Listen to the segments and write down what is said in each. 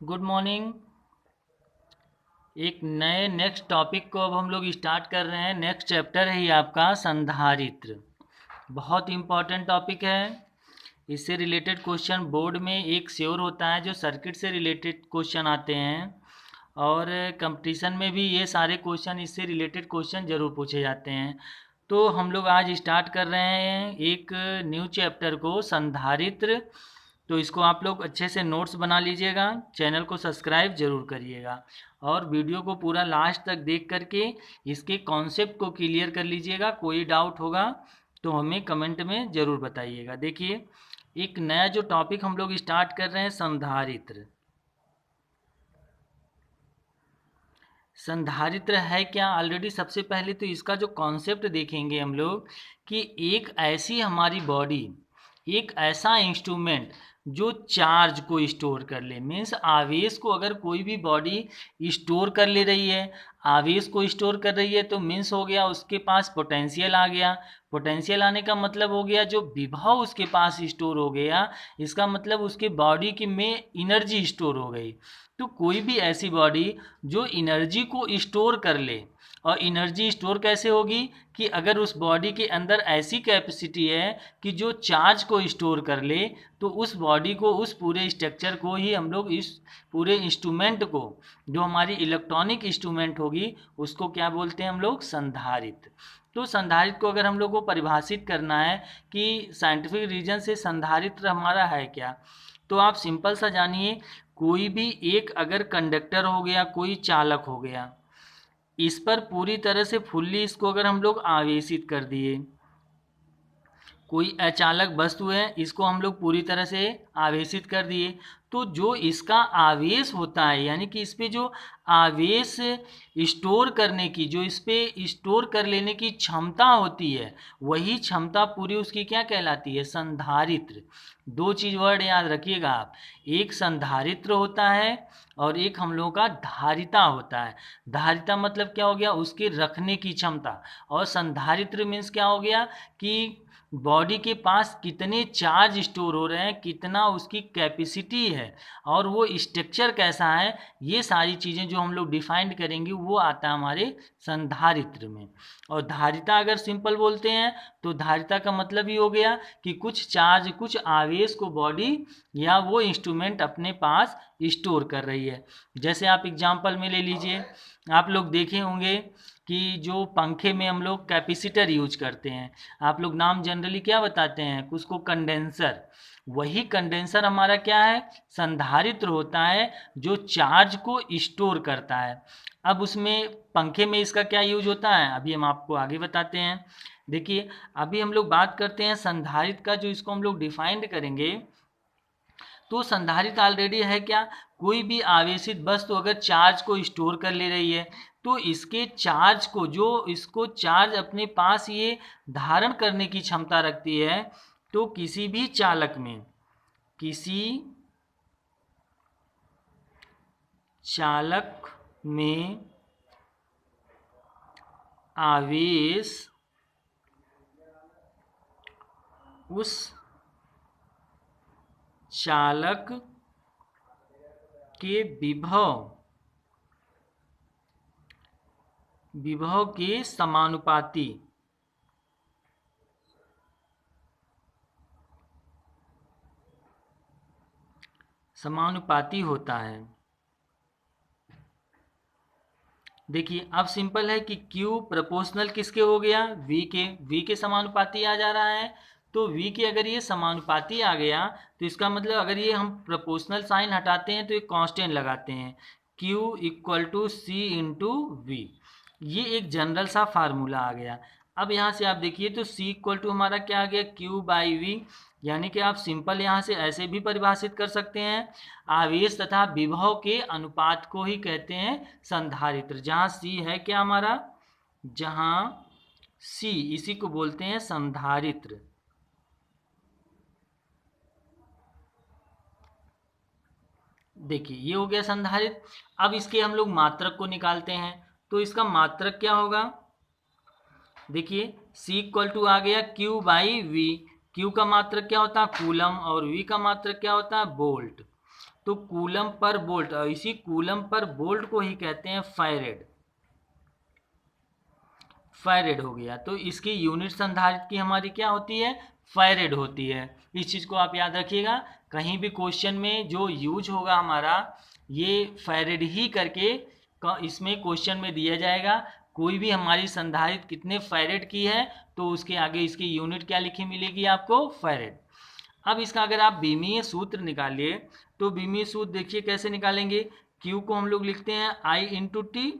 Good morning. एक नए next topic को अब हम लोग स्टार्ट कर रहे हैं। नेक्स्ट चैप्टर है ये आपका संधारित्र। बहुत इम्पॉर्टेंट टॉपिक है। इससे रिलेटेड क्वेश्चन बोर्ड में एक श्योर होता है, जो सर्किट से रिलेटेड क्वेश्चन आते हैं, और कंपटीशन में भी ये सारे क्वेश्चन, इससे रिलेटेड क्वेश्चन ज़रूर पूछे जाते हैं। तो हम लोग आज स्टार्ट कर रहे हैं एक न्यू चैप्टर को, संधारित्र। तो इसको आप लोग अच्छे से नोट्स बना लीजिएगा, चैनल को सब्सक्राइब जरूर करिएगा, और वीडियो को पूरा लास्ट तक देख करके इसके कॉन्सेप्ट को क्लियर कर लीजिएगा। कोई डाउट होगा तो हमें कमेंट में ज़रूर बताइएगा। देखिए, एक नया जो टॉपिक हम लोग स्टार्ट कर रहे हैं, संधारित्र। संधारित्र है क्या? ऑलरेडी सबसे पहले तो इसका जो कॉन्सेप्ट देखेंगे हम लोग, कि एक ऐसी हमारी बॉडी, एक ऐसा इंस्ट्रूमेंट जो चार्ज को स्टोर कर ले। मीन्स आवेश को अगर कोई भी बॉडी स्टोर कर ले रही है, आवेश को स्टोर कर रही है, तो मीन्स हो गया उसके पास पोटेंशियल आ गया। पोटेंशियल आने का मतलब हो गया जो विभव उसके पास स्टोर हो गया, इसका मतलब उसके बॉडी की में एनर्जी स्टोर हो गई। तो कोई भी ऐसी बॉडी जो एनर्जी को स्टोर कर ले, और एनर्जी स्टोर कैसे होगी कि अगर उस बॉडी के अंदर ऐसी कैपेसिटी है कि जो चार्ज को स्टोर कर ले, तो उस बॉडी को, उस पूरे स्ट्रक्चर को ही हम लोग, इस पूरे इंस्ट्रूमेंट को, जो हमारी इलेक्ट्रॉनिक इंस्ट्रूमेंट होगी, उसको क्या बोलते हैं हम लोग? संधारित्र। तो संधारित्र को अगर हम लोग को परिभाषित करना है कि साइंटिफिक रीजन से संधारित्र हमारा है क्या, तो आप सिंपल सा जानिए, कोई भी एक अगर कंडक्टर हो गया, कोई चालक हो गया, इस पर पूरी तरह से फुल्ली इसको अगर हम लोग आवेशित कर दिए, कोई अचालक वस्तु है, इसको हम लोग पूरी तरह से आवेशित कर दिए, तो जो इसका आवेश होता है, यानी कि इस पे जो आवेश स्टोर करने की, जो इस पे स्टोर कर लेने की क्षमता होती है, वही क्षमता पूरी उसकी क्या कहलाती है? संधारित्र। दो चीज वर्ड याद रखिएगा आप, एक संधारित्र होता है और एक हम लोगों का धारिता होता है। धारिता मतलब क्या हो गया? उसके रखने की क्षमता। और संधारित्र मीन्स क्या हो गया कि बॉडी के पास कितने चार्ज स्टोर हो रहे हैं, कितना उसकी कैपेसिटी है, और वो स्ट्रक्चर कैसा है, ये सारी चीज़ें जो हम लोग डिफाइंड करेंगे वो आता है हमारे संधारित्र में। और धारिता अगर सिंपल बोलते हैं तो धारिता का मतलब ही हो गया कि कुछ चार्ज, कुछ आवेश को बॉडी या वो इंस्ट्रूमेंट अपने पास स्टोर कर रही है। जैसे आप एग्जांपल में ले लीजिए, आप लोग देखे होंगे कि जो पंखे में हम लोग कैपेसिटर यूज करते हैं, आप लोग नाम जनरली क्या बताते हैं उसको? कंडेंसर। वही कंडेंसर हमारा क्या है? संधारित्र होता है, जो चार्ज को स्टोर करता है। अब उसमें पंखे में इसका क्या यूज होता है, अभी हम आपको आगे बताते हैं। देखिए, अभी हम लोग बात करते हैं संधारित्र का, जो इसको हम लोग डिफाइंड करेंगे। तो संधारित्र ऑलरेडी है क्या? कोई भी आवेशित वस्तु अगर चार्ज को स्टोर कर ले रही है, तो इसके चार्ज को, जो इसको चार्ज अपने पास ये धारण करने की क्षमता रखती है, तो किसी भी चालक में, किसी चालक में आवेश उस चालक के विभव के समानुपाती होता है। देखिए, अब सिंपल है कि Q प्रोपोर्शनल किसके हो गया? V के समानुपाती आ जा रहा है। तो V के अगर ये समानुपाती आ गया, तो इसका मतलब अगर ये हम प्रोपोर्शनल साइन हटाते हैं तो एक कांस्टेंट लगाते हैं, Q equal to C into V। ये एक जनरल सा फार्मूला आ गया। अब यहाँ से आप देखिए तो C इक्वल टू हमारा क्या आ गया? Q by V। यानी कि आप सिंपल यहाँ से ऐसे भी परिभाषित कर सकते हैं, आवेश तथा विभव के अनुपात को ही कहते हैं संधारित्र। जहाँ C है क्या हमारा? जहाँ C, इसी को बोलते हैं संधारित्र। देखिए, ये हो गया संधारित्र। अब इसके हम लोग मात्रक को निकालते हैं, तो इसका मात्रक क्या होगा? देखिए, C इक्वल टू आ गया Q बाई V। Q का मात्रक क्या होता है? कूलम, और V का मात्रक क्या होता है? वोल्ट। तो कूलम पर वोल्ट, और इसी कूलम पर वोल्ट को ही कहते हैं फैरेड। फैरेड हो गया, तो इसकी यूनिट संधारित्र की हमारी क्या होती है, फैरेड होती है। इस चीज़ को आप याद रखिएगा, कहीं भी क्वेश्चन में जो यूज होगा हमारा ये फैरेड ही करके इसमें क्वेश्चन में दिया जाएगा। कोई भी हमारी संधारित्र कितने फैरेड की है तो उसके आगे इसकी यूनिट क्या लिखी मिलेगी आपको, फैरेड। अब इसका अगर आप बीमीय सूत्र निकालिए तो बीमीय सूत्र देखिए कैसे निकालेंगे। Q को हम लोग लिखते हैं I इंटू टी,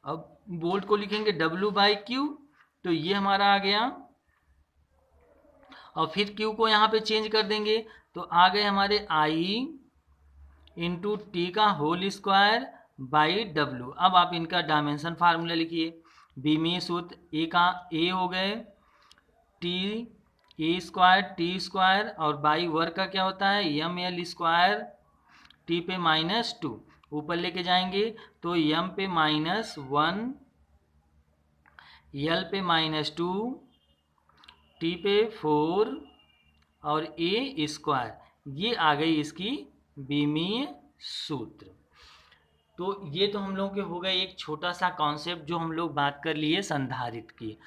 अब वोल्ट को लिखेंगे W बाई क्यू, तो ये हमारा आ गया। और फिर Q को यहाँ पे चेंज कर देंगे तो आ गए हमारे I इंटू टी का होल स्क्वायर बाई W। अब आप इनका डायमेंशन फार्मूला लिखिए। बीमीय सूत्र ए का ए हो गए T A square T square, और बाई वर्ग का क्या होता है एम एल स्क्वायर टी पे माइनस टू, ऊपर लेके जाएंगे तो एम पे माइनस वन, एल पे माइनस टू, टी पे फोर और ए स्क्वायर। ये आ गई इसकी बीमीय सूत्र। तो ये तो हम लोगों के हो गए एक छोटा सा कॉन्सेप्ट जो हम लोग बात कर लिए संधारित्र की।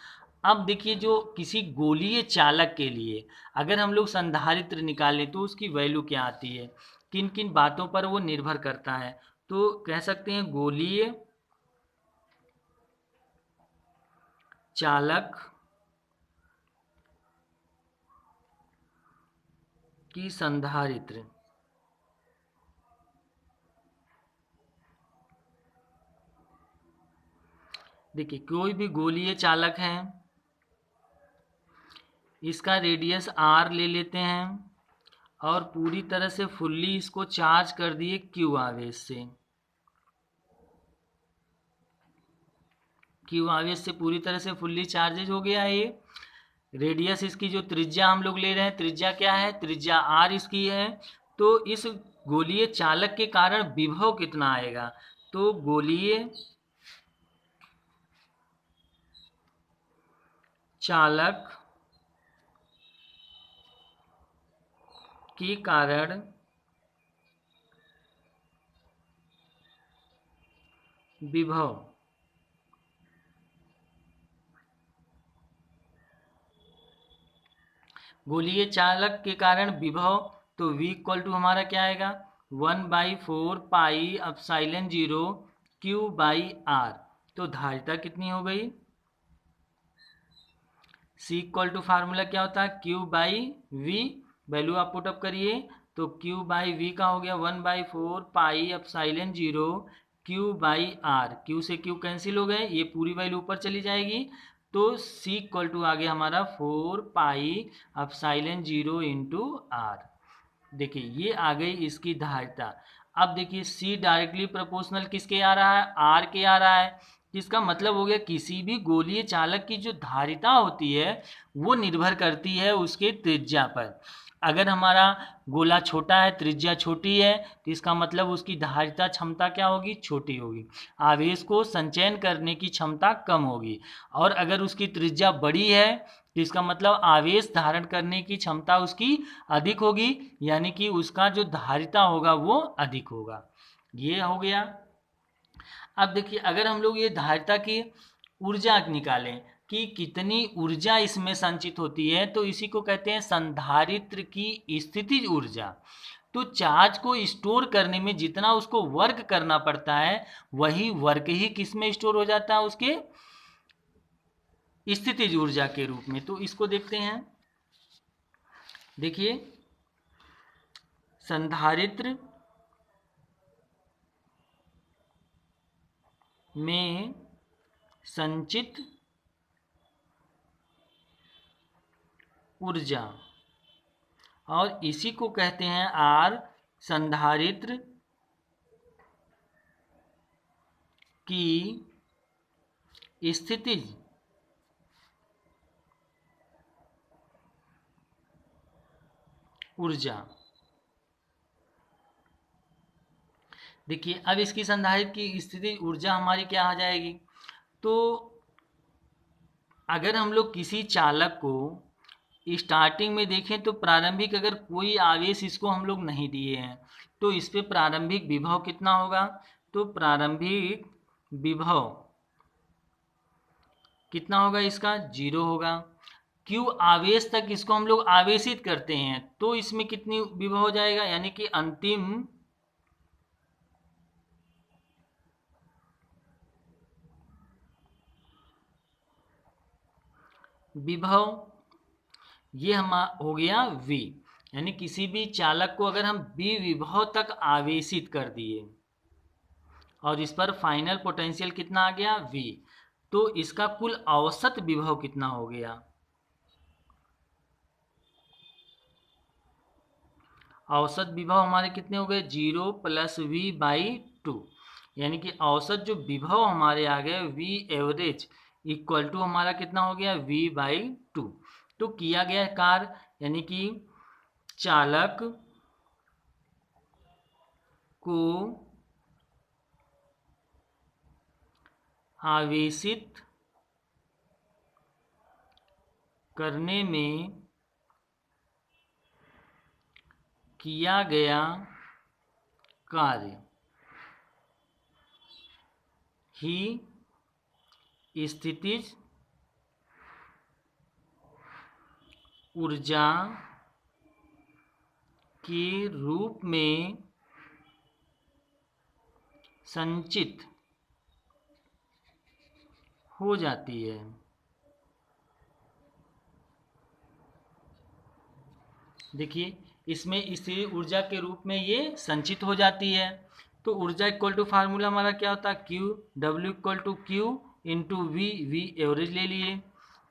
अब देखिए जो किसी गोलीय चालक के लिए अगर हम लोग संधारित्र निकालें तो उसकी वैल्यू क्या आती है, किन किन बातों पर वो निर्भर करता है। तो कह सकते हैं गोलीय चालक की संधारित्र, देखिए कोई भी गोलीय चालक है, इसका रेडियस r ले लेते हैं और पूरी तरह से फुल्ली इसको चार्ज कर दिए q आवेश से। q आवेश से पूरी तरह से फुल्ली चार्जेज हो गया है ये। रेडियस इसकी जो त्रिज्या हम लोग ले रहे हैं, त्रिज्या क्या है, त्रिज्या r इसकी है। तो इस गोलीय चालक के कारण विभव कितना आएगा, तो गोलीय चालक के कारण विभव गोलीय चालक के कारण विभव, तो V इक्वल टू हमारा क्या आएगा 1/4 pi epsilon 0 Q by R। तो धारिता कितनी हो गई, C इक्वल टू फार्मूला क्या होता है Q बाई V, वैल्यू आप पुटअप करिए तो Q बाई V का हो गया 1/4 pi epsilon 0 Q by R। Q से Q कैंसिल हो गए, ये पूरी वैल्यू ऊपर चली जाएगी। तो C इक्वल टू आ गया हमारा 4 पाई एप्सिलॉन 0 इंटू R। देखिए ये आ गई इसकी धारिता। अब देखिए C डायरेक्टली प्रोपोर्शनल किसके आ रहा है, R के आ रहा है। इसका मतलब हो गया किसी भी गोलीय चालक की जो धारिता होती है वो निर्भर करती है उसके त्रिज्या पर। अगर हमारा गोला छोटा है, त्रिज्या छोटी है, तो इसका मतलब उसकी धारिता क्षमता क्या होगी, छोटी होगी, आवेश को संचयन करने की क्षमता कम होगी। और अगर उसकी त्रिज्या बड़ी है तो इसका मतलब आवेश धारण करने की क्षमता उसकी अधिक होगी, यानी कि उसका जो धारिता होगा वो अधिक होगा। ये हो गया। अब देखिए अगर हम लोग ये धारिता की ऊर्जा निकालें कि कितनी ऊर्जा इसमें संचित होती है, तो इसी को कहते हैं संधारित्र की स्थितिज ऊर्जा। तो चार्ज को स्टोर करने में जितना उसको वर्क करना पड़ता है वही वर्क ही किस में स्टोर हो जाता है, उसके स्थितिज ऊर्जा के रूप में। तो इसको देखते हैं। देखिए संधारित्र में संचित ऊर्जा, और इसी को कहते हैं आर संधारित्र की स्थितिज ऊर्जा। देखिए अब इसकी संधारित्र की स्थितिज ऊर्जा हमारी क्या आ जाएगी, तो अगर हम लोग किसी चालक को स्टार्टिंग में देखें तो प्रारंभिक अगर कोई आवेश इसको हम लोग नहीं दिए हैं तो इस पे प्रारंभिक विभव कितना होगा, तो प्रारंभिक विभव कितना होगा इसका 0 होगा। क्यू आवेश तक इसको हम लोग आवेशित करते हैं तो इसमें कितनी विभव हो जाएगा, यानी कि अंतिम विभव ये हम हो गया V, यानी किसी भी चालक को अगर हम V विभव तक आवेशित कर दिए और इस पर फाइनल पोटेंशियल कितना आ गया V, तो इसका कुल औसत विभव कितना हो गया, औसत विभव हमारे कितने हो गए 0 + V/2, यानी कि औसत जो विभव हमारे आ गए V एवरेज इक्वल टू हमारा कितना हो गया V/2। तो किया गया कार्य, यानी कि चालक को आवेशित करने में किया गया कार्य ही स्थितिज ऊर्जा के रूप में संचित हो जाती है। देखिए इसमें स्थिर ऊर्जा के रूप में ये संचित हो जाती है। तो ऊर्जा इक्वल टू फार्मूला हमारा क्या होता है W = Q × V एवरेज ले लिए,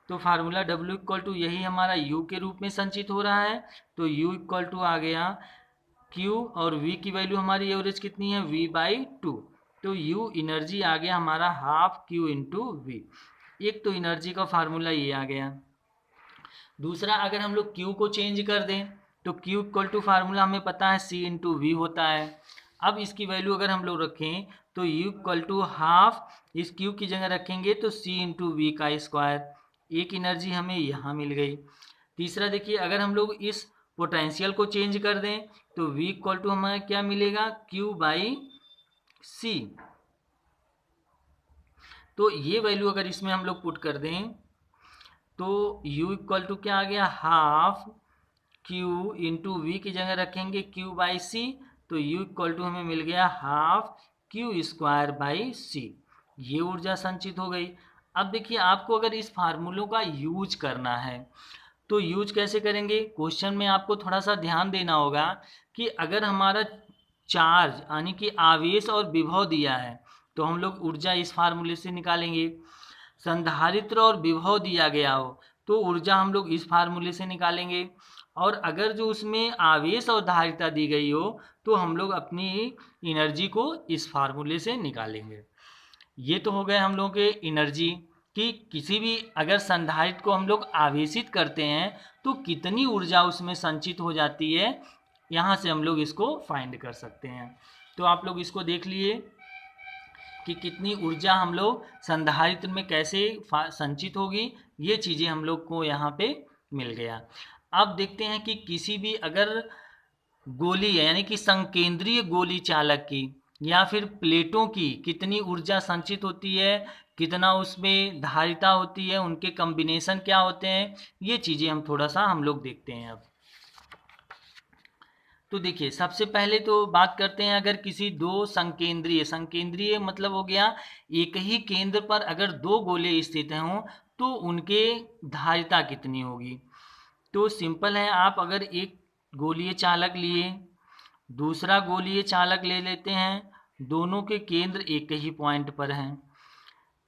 तो फार्मूला W = यही हमारा U के रूप में संचित हो रहा है, तो U = आ गया Q और V की वैल्यू हमारी एवरेज कितनी है V/2, तो U एनर्जी आ गया हमारा हाफ Q × V। एक तो एनर्जी का फार्मूला ये आ गया। दूसरा अगर हम लोग Q को चेंज कर दें तो Q = फार्मूला हमें पता है C × V होता है। अब इसकी वैल्यू अगर हम लोग रखें तो U = हाफ, इस Q की जगह रखेंगे तो C × V का स्क्वायर, एक एनर्जी हमें यहाँ मिल गई। तीसरा देखिए अगर हम लोग इस पोटेंशियल को चेंज कर दें तो V = हमें क्या मिलेगा Q/C, तो ये वैल्यू अगर इसमें हम लोग पुट कर दें तो U = क्या आ गया हाफ Q × V की जगह रखेंगे Q/C, तो U = हमें मिल गया हाफ Q²/C, ये ऊर्जा संचित हो गई। अब देखिए आपको अगर इस फार्मूलों का यूज करना है तो यूज कैसे करेंगे, क्वेश्चन में आपको थोड़ा सा ध्यान देना होगा कि अगर हमारा चार्ज यानी कि आवेश और विभव दिया है तो हम लोग ऊर्जा इस फार्मूले से निकालेंगे। संधारित्र और विभव दिया गया हो तो ऊर्जा हम लोग इस फार्मूले से निकालेंगे, और अगर जो उसमें आवेश और धारिता दी गई हो तो हम लोग अपनी एनर्जी को इस फार्मूले से निकालेंगे। ये तो हो गए हम लोगों के एनर्जी कि किसी भी अगर संधारित्र को हम लोग आवेशित करते हैं तो कितनी ऊर्जा उसमें संचित हो जाती है, यहाँ से हम लोग इसको फाइंड कर सकते हैं। तो आप लोग इसको देख लिए कि कितनी ऊर्जा हम लोग संधारित्र में कैसे संचित होगी, ये चीज़ें हम लोग को यहाँ पे मिल गया। अब देखते हैं कि किसी भी अगर गोली है यानी कि संकेंद्रीय गोली चालक की या फिर प्लेटों की कितनी ऊर्जा संचित होती है, कितना उसमें धारिता होती है, उनके कॉम्बिनेशन क्या होते हैं, ये चीज़ें हम थोड़ा सा हम लोग देखते हैं। अब तो देखिए सबसे पहले तो बात करते हैं अगर किसी दो संकेंद्रीय मतलब हो गया एक ही केंद्र पर अगर दो गोले स्थित हों तो उनके धारिता कितनी होगी। तो सिंपल है, आप अगर एक गोलीय चालक लिए, दूसरा गोलीय चालक ले लेते हैं, दोनों के केंद्र एक ही पॉइंट पर हैं,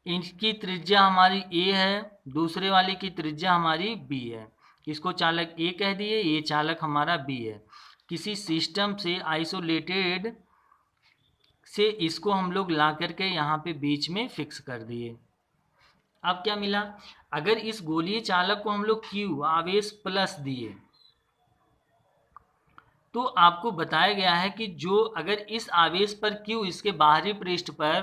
इनकी त्रिज्या हमारी A है, दूसरे वाले की त्रिज्या हमारी B है, इसको चालक A कह दिए, ये चालक हमारा B है। किसी सिस्टम से आइसोलेटेड से इसको हम लोग ला करके यहाँ पे बीच में फिक्स कर दिए। अब क्या मिला, अगर इस गोलीय चालक को हम लोग Q आवेश प्लस दिए तो आपको बताया गया है कि जो अगर इस आवेश पर Q इसके बाहरी पृष्ठ पर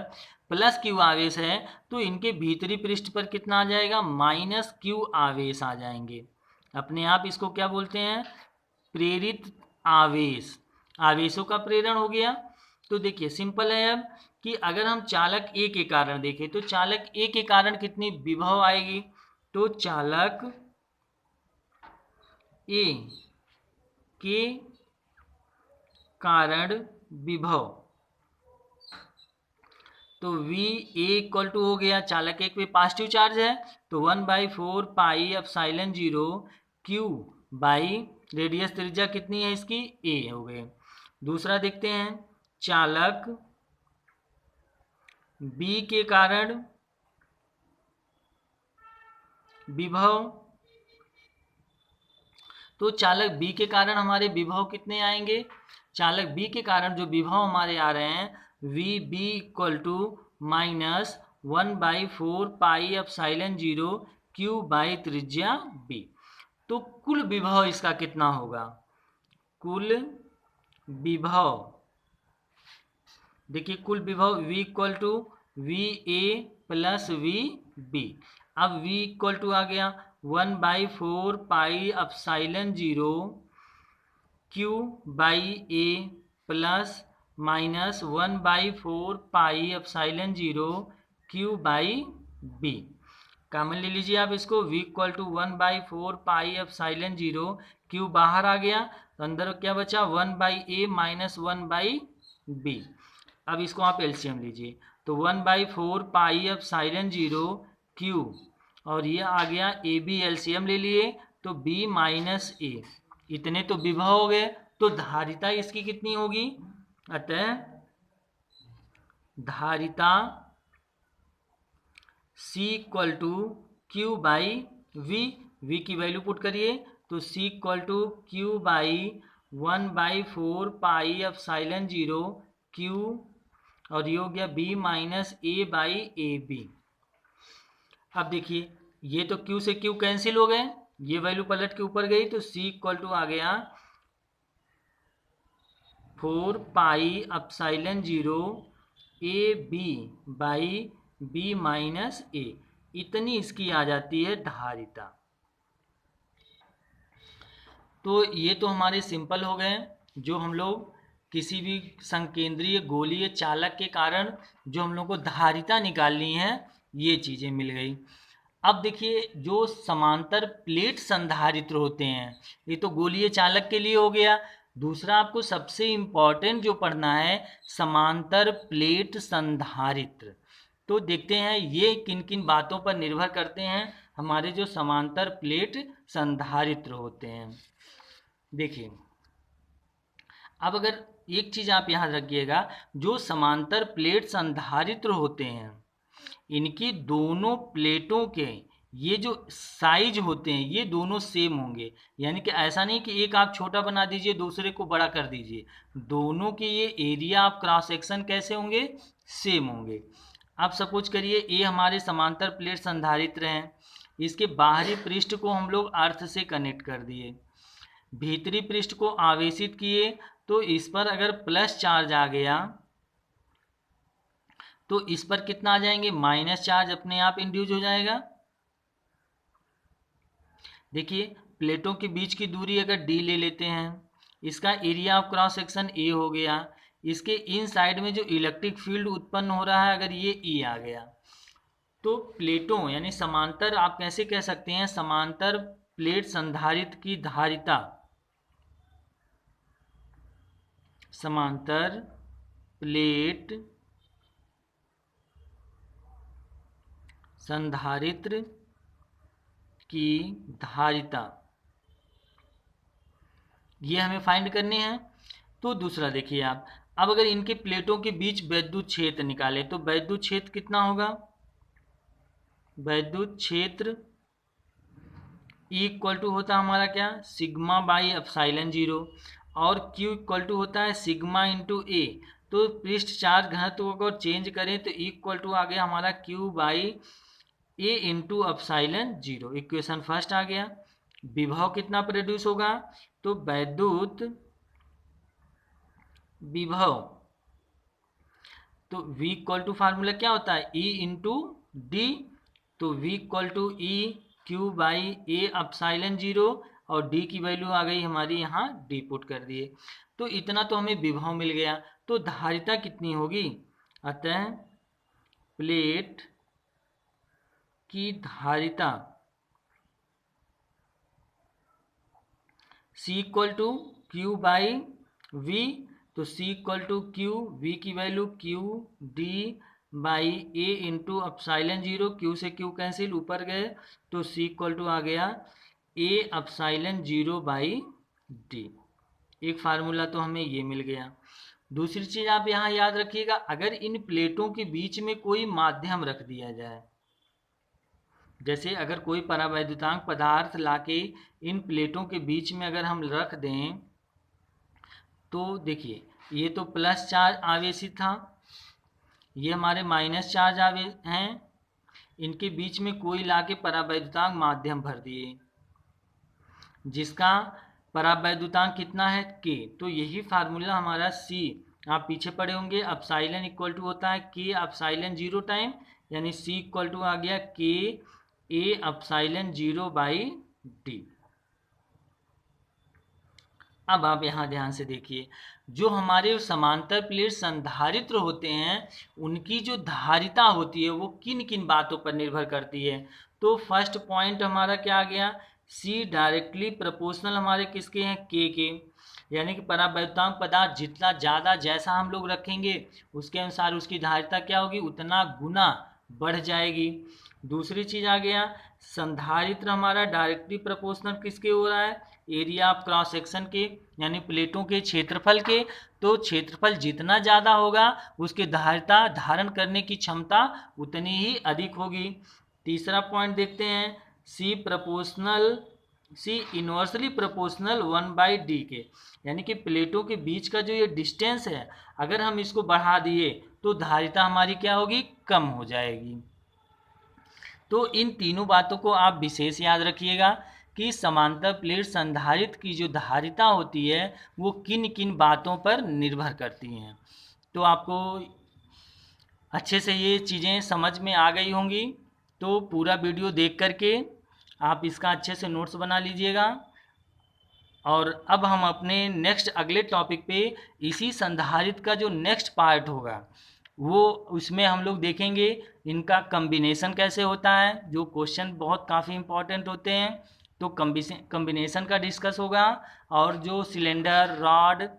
प्लस Q आवेश है तो इनके भीतरी पृष्ठ पर कितना आ जाएगा -Q आवेश आ जाएंगे। अपने आप इसको क्या बोलते हैं, प्रेरित आवेश, आवेशों का प्रेरण हो गया। तो देखिए सिंपल है अब कि अगर हम चालक ए के कारण देखें तो चालक ए के कारण कितनी विभव आएगी, तो चालक ए के कारण विभव, तो वी ए इक्वल टू हो गया, चालक एक पे पॉजिटिव चार्ज है तो 1/4 pi epsilon 0 Q by radius त्रिज्या कितनी है इसकी, ए हो गए। दूसरा देखते हैं चालक बी के कारण विभव, तो चालक बी के कारण हमारे विभव कितने आएंगे, चालक बी के कारण जो विभव हमारे आ रहे हैं V B equal to -1/4 pi epsilon 0 Q by त्रिज्या बी। तो कुल विभव इसका कितना होगा, कुल विभव, देखिए कुल विभव V equal to V A plus V B. अब V इक्वल टू आ गया 1/4 pi epsilon 0 Q by A plus -1/4 pi epsilon 0 Q by B. Common ले लीजिए आप इसको, V equal to 1/4 pi epsilon 0 Q बाहर आ गया तो अंदर क्या बचा 1/a माइनस 1/b। अब इसको आप एलसीएम लीजिए तो 1/4 पाई एप्सिलॉन 0 क्यू और ये आ गया ए बी, एलसीएम ले लिए तो b माइनस ए, इतने तो विभव हो गए, तो धारिता इसकी कितनी होगी, अतः धारिता C equal to Q by V, V की वैल्यू पुट करिए तो C equal to Q by 1/4 pi epsilon 0 Q और ये हो गया b minus A by A B. अब देखिए ये तो q से q कैंसिल हो गए, ये वैल्यू पलट के ऊपर गई तो c इक्वल टू आ गया 4 pi epsilon 0 A B by B minus A, इतनी इसकी आ जाती है धारिता। तो ये तो हमारे सिंपल हो गए जो हम लोग किसी भी संकेंद्रीय गोलीय चालक के कारण जो हम लोग को धारिता निकालनी है, ये चीज़ें मिल गई। अब देखिए जो समांतर प्लेट संधारित्र होते हैं, ये तो गोलीय चालक के लिए हो गया। दूसरा आपको सबसे इम्पॉर्टेंट जो पढ़ना है समांतर प्लेट संधारित्र। तो देखते हैं ये किन किन बातों पर निर्भर करते हैं हमारे जो समांतर प्लेट संधारित्र होते हैं। देखिए अब अगर एक चीज़ आप यहाँ रखिएगा, जो समांतर प्लेट संधारित्र होते हैं इनकी दोनों प्लेटों के ये जो साइज होते हैं ये दोनों सेम होंगे, यानी कि ऐसा नहीं कि एक आप छोटा बना दीजिए दूसरे को बड़ा कर दीजिए, दोनों के ये एरिया ऑफ क्रॉस सेक्शन कैसे होंगे, सेम होंगे। अब सपोज करिए ये हमारे समांतर प्लेट संधारित्र हैं, इसके बाहरी पृष्ठ को हम लोग अर्थ से कनेक्ट कर दिए, भीतरी पृष्ठ को आवेशित किए, तो इस पर अगर प्लस चार्ज आ गया तो इस पर कितना आ जाएंगे, माइनस चार्ज अपने आप इंड्यूस हो जाएगा। देखिए प्लेटों के बीच की दूरी अगर d ले लेते हैं, इसका area of cross section a हो गया, इसके इन साइड में जो इलेक्ट्रिक फील्ड उत्पन्न हो रहा है अगर ये E आ गया, तो प्लेटों यानी समांतर आप कैसे कह सकते हैं, समांतर प्लेट संधारित्र की धारिता, समांतर प्लेट संधारित्र की धारिता ये हमें फाइंड करने हैं। तो दूसरा देखिए आप, अब अगर इनके प्लेटों के बीच वैद्युत क्षेत्र निकाले तो वैद्युत क्षेत्र कितना होगा, वैद्युत क्षेत्र E इक्वल टू होता है हमारा क्या, सिग्मा बाई एप्सिलॉन 0 और Q इक्वल टू होता है सिग्मा इंटू ए। तो पृष्ठ चार्ज घनत्व को चेंज करें तो E इक्वल टू आ गया हमारा Q by A into epsilon 0, equation first आ गया। विभव कितना प्रोड्यूस होगा, तो वैद्युत विभव, तो V इक्वल टू फार्मूला क्या होता है E इंटू डी, तो V equal to E Q by A epsilon 0 और डी की वैल्यू आ गई हमारी यहाँ डी पुट कर दिए। तो इतना तो हमें विभव मिल गया। तो धारिता कितनी होगी? अतः प्लेट की धारिता C equal to Q by V. तो C equal to Q, V की value Q D by A into epsilon 0, Q से क्यू कैंसिल ऊपर गए तो C इक्वल टू आ गया ए अपसाइलन 0 बाई डी। एक फार्मूला तो हमें ये मिल गया। दूसरी चीज आप यहाँ याद रखिएगा, अगर इन प्लेटों के बीच में कोई माध्यम रख दिया जाए, जैसे अगर कोई परावैद्युतांक पदार्थ लाके इन प्लेटों के बीच में अगर हम रख दें, तो देखिए ये तो प्लस चार्ज आवेशित था, ये हमारे माइनस चार्ज हैं, इनके बीच में कोई लाके परावैद्युतांक माध्यम भर दिए जिसका परावैद्युतांक कितना है के। तो यही फार्मूला हमारा सी आप पीछे पढ़े होंगे, अपसाइलन इक्वल टू होता है के अपसाइलन 0 टाइम, यानी सी इक्वल टू आ गया के ए अपसाइलन 0 बाई डी। अब आप यहाँ ध्यान से देखिए, जो हमारे समांतर प्लेट संधारित्र होते हैं उनकी जो धारिता होती है वो किन किन बातों पर निर्भर करती है। तो फर्स्ट पॉइंट हमारा क्या आ गया, सी डायरेक्टली प्रोपोर्शनल हमारे किसके हैं, के, यानी कि परावैद्युतांक पदार्थ जितना ज़्यादा जैसा हम लोग रखेंगे उसके अनुसार उसकी धारिता क्या होगी, उतना गुना बढ़ जाएगी। दूसरी चीज आ गया, संधारित्र हमारा डायरेक्टली प्रोपोर्शनल किसके हो रहा है, एरिया ऑफ क्रॉस सेक्शन के, यानी प्लेटों के क्षेत्रफल के। तो क्षेत्रफल जितना ज़्यादा होगा उसकी धारिता धारण करने की क्षमता उतनी ही अधिक होगी। तीसरा पॉइंट देखते हैं, सी इनवर्सली प्रोपोर्शनल 1/d के, यानी कि प्लेटों के बीच का जो ये डिस्टेंस है अगर हम इसको बढ़ा दिए तो धारिता हमारी क्या होगी, कम हो जाएगी। तो इन तीनों बातों को आप विशेष याद रखिएगा कि समांतर प्लेट संधारित्र की जो धारिता होती है वो किन किन बातों पर निर्भर करती हैं। तो आपको अच्छे से ये चीज़ें समझ में आ गई होंगी। तो पूरा वीडियो देख करके आप इसका अच्छे से नोट्स बना लीजिएगा। और अब हम अपने नेक्स्ट अगले टॉपिक पे इसी संधारित्र का जो नेक्स्ट पार्ट होगा वो उसमें हम लोग देखेंगे इनका कम्बिनेशन कैसे होता है, जो क्वेश्चन बहुत काफ़ी इंपॉर्टेंट होते हैं। तो कम्बिनेशन का डिस्कस होगा, और जो सिलेंडर रॉड,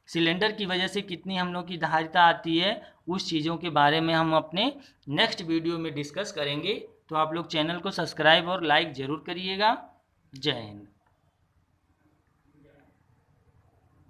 सिलेंडर की वजह से कितनी हम लोग की धारिता आती है उस चीज़ों के बारे में हम अपने नेक्स्ट वीडियो में डिस्कस करेंगे। तो आप लोग चैनल को सब्सक्राइब और लाइक ज़रूर करिएगा। जय हिंद।